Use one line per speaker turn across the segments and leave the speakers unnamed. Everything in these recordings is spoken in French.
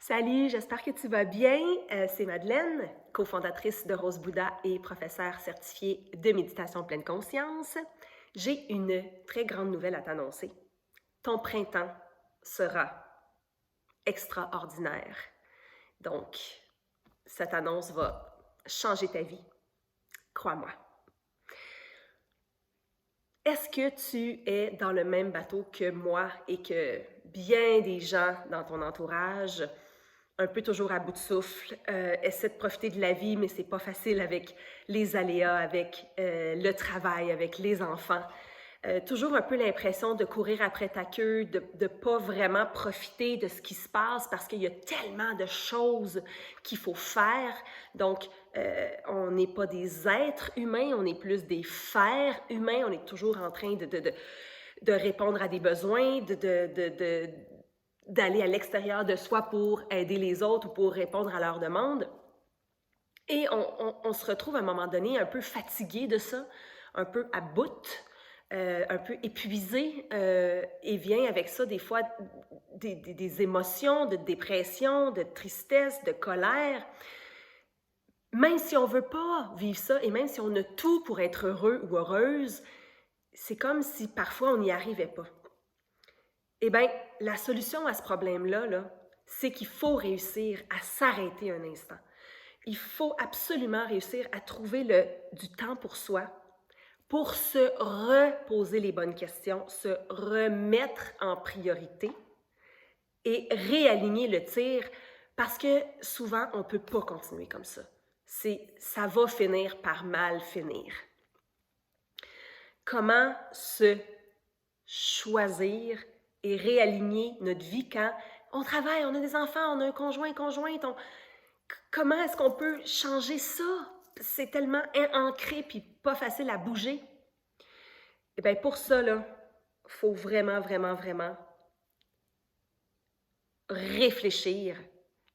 Salut, j'espère que tu vas bien. C'est Madeleine, cofondatrice de Rose Bouddha et professeure certifiée de méditation pleine conscience. J'ai une très grande nouvelle à t'annoncer. Ton printemps sera extraordinaire. Donc, cette annonce va changer ta vie, crois-moi. Est-ce que tu es dans le même bateau que moi et que bien des gens dans ton entourage, un peu toujours à bout de souffle, essaient de profiter de la vie, mais c'est pas facile avec les aléas, avec le travail, avec les enfants. Toujours un peu l'impression de courir après ta queue, de ne pas vraiment profiter de ce qui se passe parce qu'il y a tellement de choses qu'il faut faire. Donc, on n'est pas des êtres humains, on est plus des fers humains. On est toujours en train de répondre à des besoins, d'aller à l'extérieur de soi pour aider les autres ou pour répondre à leurs demandes. Et on se retrouve à un moment donné un peu fatigué de ça, un peu à bout, un peu épuisé, et vient avec ça des fois des émotions de dépression, de tristesse, de colère. Même si on ne veut pas vivre ça et même si on a tout pour être heureux ou heureuse, c'est comme si parfois on n'y arrivait pas. Eh bien, la solution à ce problème-là, c'est qu'il faut réussir à s'arrêter un instant. Il faut absolument réussir à trouver du temps pour soi, pour se reposer les bonnes questions, se remettre en priorité et réaligner le tir parce que souvent, on ne peut pas continuer comme ça. Ça va finir par mal finir. Comment se choisir et réaligner notre vie quand on travaille, on a des enfants, on a un conjoint, conjointe. Comment est-ce qu'on peut changer ça? C'est tellement ancré puis pas facile à bouger. Et bien pour ça, il faut vraiment, vraiment, vraiment réfléchir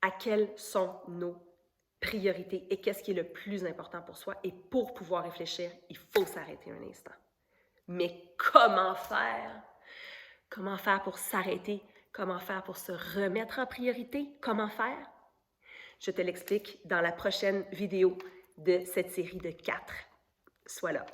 à quelles sont nos priorités et qu'est-ce qui est le plus important pour soi. Et pour pouvoir réfléchir, il faut s'arrêter un instant. Mais comment faire? Comment faire pour s'arrêter? Comment faire pour se remettre en priorité? Comment faire? Je te l'explique dans la prochaine vidéo de cette série de 4. Sois là.